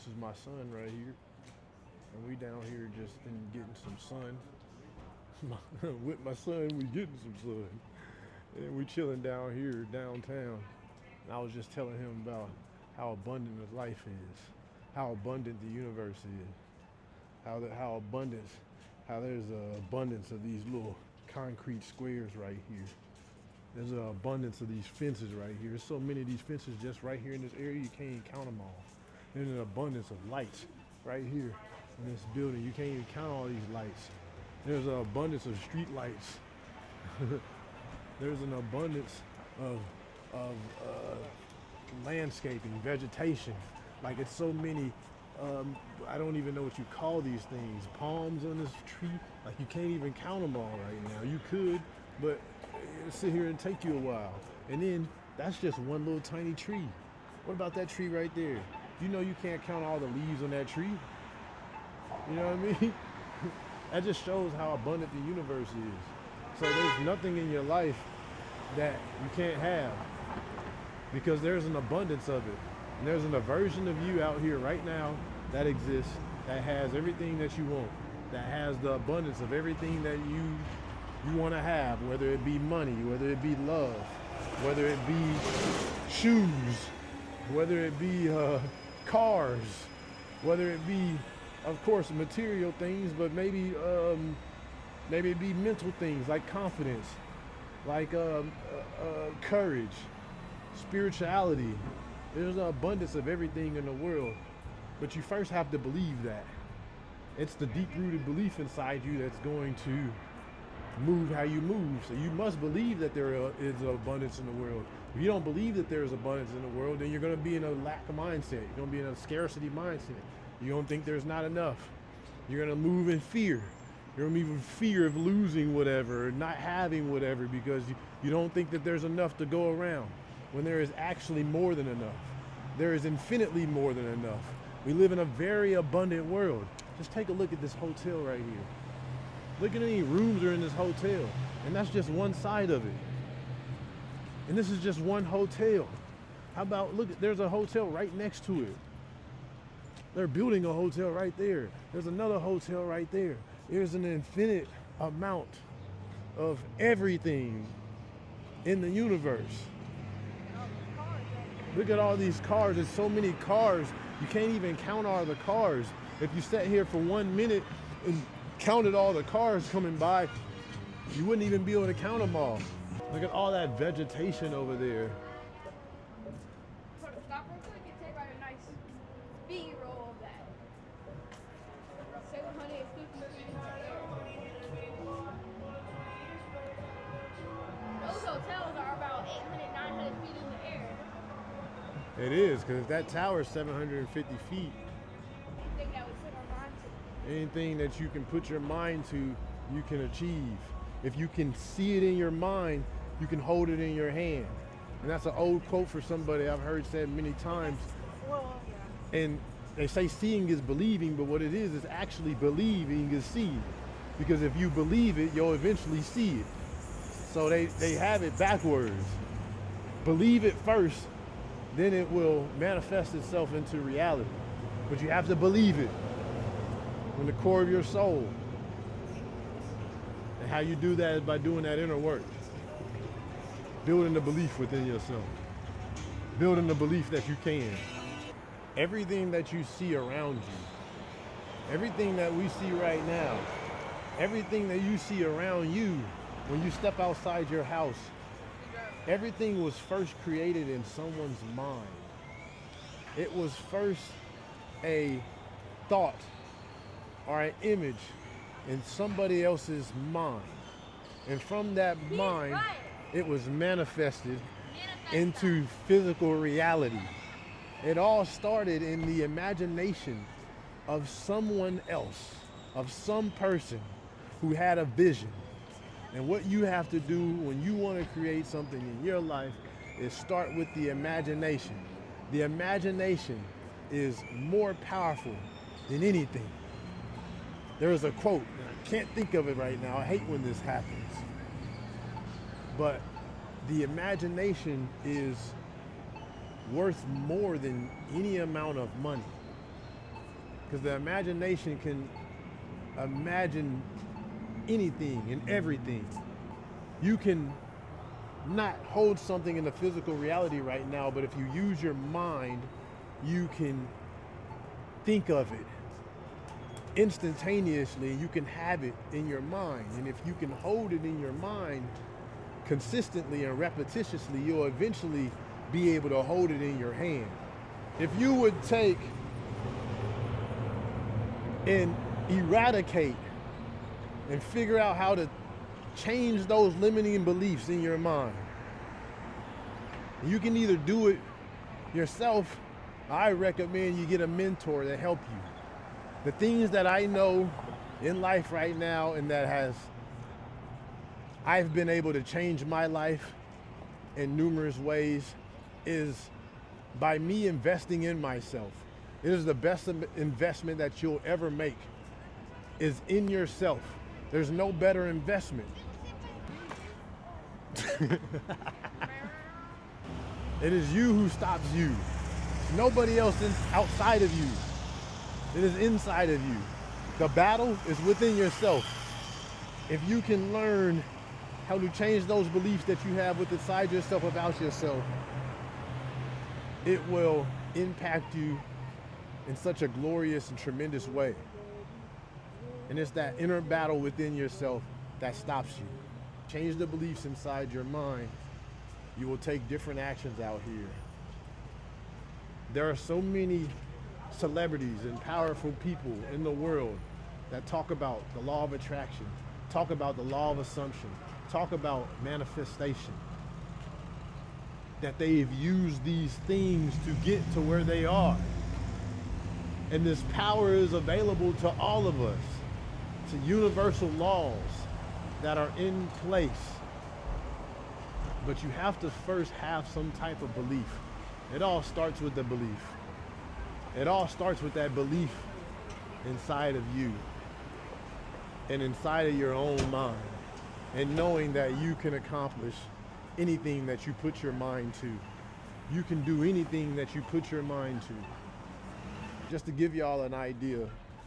is my son right here, and we down here just getting some sun. With my son, we getting some sun, and we chilling down here downtown. And I was just telling him about how abundant the life is, how abundant the universe is, how abundance, how there's an abundance of these little concrete squares right here. There's an abundance of these fences right here. There's so many of these fences just right here in this area, you can't even count them all. There's an abundance of lights right here in this building. You can't even count all these lights. There's an abundance of street lights. There's an abundance of landscaping, vegetation. Like it's so many. I don't even know what you call these things. Palms on this tree. Like you can't even count them all right now. You could, but it'll sit here and take you a while. And then that's just one little tiny tree. What about that tree right there? You know you can't count all the leaves on that tree. You know what I mean? That just shows how abundant the universe is. So there's nothing in your life that you can't have because there's an abundance of it. And there's an version of you out here right now that exists, that has everything that you want, that has the abundance of everything that you want to have, whether it be money, whether it be love, whether it be shoes, whether it be cars, whether it be, of course, material things, but maybe it be mental things like confidence, like courage, spirituality. There's an abundance of everything in the world, but you first have to believe that. It's the deep-rooted belief inside you that's going to move how you move. So you must believe that there is abundance in the world. If you don't believe that there is abundance in the world, then you're going to be in a lack of mindset. You're going to be in a scarcity mindset. You don't think there's not enough. You're going to move in fear. You're going to move in fear of losing whatever, or not having whatever, because you don't think that there's enough to go around, when there is actually more than enough. There is infinitely more than enough. We live in a very abundant world. Just take a look at this hotel right here. Look at how many rooms are in this hotel. And that's just one side of it. And this is just one hotel. How about, look, there's a hotel right next to it. They're building a hotel right there. There's another hotel right there. There's an infinite amount of everything in the universe. Look at all these cars. There's so many cars. You can't even count all the cars. If you sat here for 1 minute and counted all the cars coming by, you wouldn't even be able to count them all. Look at all that vegetation over there. Stop real quick and take like a nice speed roll of that. 750 feet in the air. Those hotels are about 800, 900 feet in the air. It is, because that tower is 750 feet. Anything that would put our mind to. Anything that you can put your mind to, you can achieve. If you can see it in your mind, you can hold it in your hand. And that's an old quote for somebody I've heard said many times. Well, yeah. And they say seeing is believing, but what it is actually believing is seeing. Because if you believe it, you'll eventually see it. So they have it backwards. Believe it first, then it will manifest itself into reality. But you have to believe it from the core of your soul. And how you do that is by doing that inner work. Building the belief within yourself. Building the belief that you can. Everything that you see around you, everything that we see right now, everything that you see around you when you step outside your house, everything was first created in someone's mind. It was first a thought or an image in somebody else's mind. And from that mind, it was manifested into physical reality. It all started in the imagination of someone else, of some person who had a vision. And what you have to do when you want to create something in your life is start with the imagination. The imagination is more powerful than anything. There is a quote, and I can't think of it right now. I hate when this happens. But the imagination is worth more than any amount of money. Because the imagination can imagine anything and everything. You can not hold something in the physical reality right now, but if you use your mind, you can think of it instantaneously. You can have it in your mind. And if you can hold it in your mind consistently and repetitiously, you'll eventually be able to hold it in your hand. If you would take and eradicate and figure out how to change those limiting beliefs in your mind, you can either do it yourself. I recommend you get a mentor to help you. The things that I know in life right now and that I've been able to change my life in numerous ways is by me investing in myself. It is the best investment that you'll ever make, is in yourself. There's no better investment. It is you who stops you. Nobody else is outside of you. It is inside of you. The battle is within yourself. If you can learn how to change those beliefs that you have inside yourself about yourself, it will impact you in such a glorious and tremendous way. And it's that inner battle within yourself that stops you. Change the beliefs inside your mind. You will take different actions out here. There are so many celebrities and powerful people in the world that talk about the law of attraction, talk about the law of assumption, talk about manifestation, that they've used these things to get to where they are. And this power is available to all of us. It's universal laws that are in place. But you have to first have some type of belief. It all starts with the belief. It all starts with that belief inside of you and inside of your own mind, and knowing that you can accomplish anything that you put your mind to. You can do anything that you put your mind to. Just to give y'all an idea,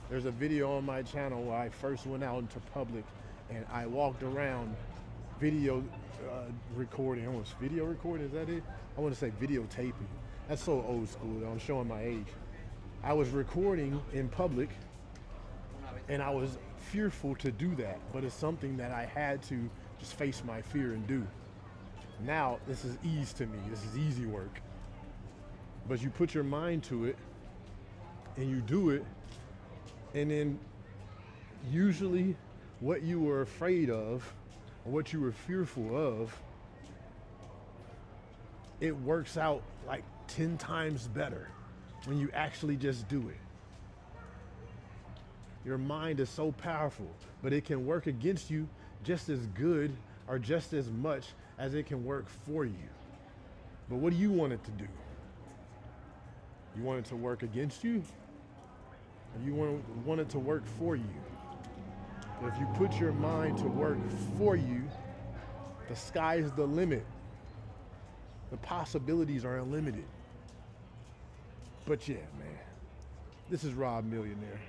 there's a video on my channel where I first went out into public and I walked around video recording. Almost video recording, is that it? I want to say videotaping. That's so old school though, I'm showing my age. I was recording in public and I was fearful to do that, but it's something that I had to just face my fear and do. Now, this is ease to me. This is easy work. But you put your mind to it and you do it, and then usually what you were afraid of or what you were fearful of, it works out like 10 times better when you actually just do it. Your mind is so powerful, but it can work against you just as good or just as much as it can work for you. But what do you want it to do? You want it to work against you? Or you want it to work for you? If you put your mind to work for you, the sky's the limit. The possibilities are unlimited. But yeah, man, this is Rob Millionaire.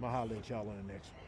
I'll holler at y'all on the next one.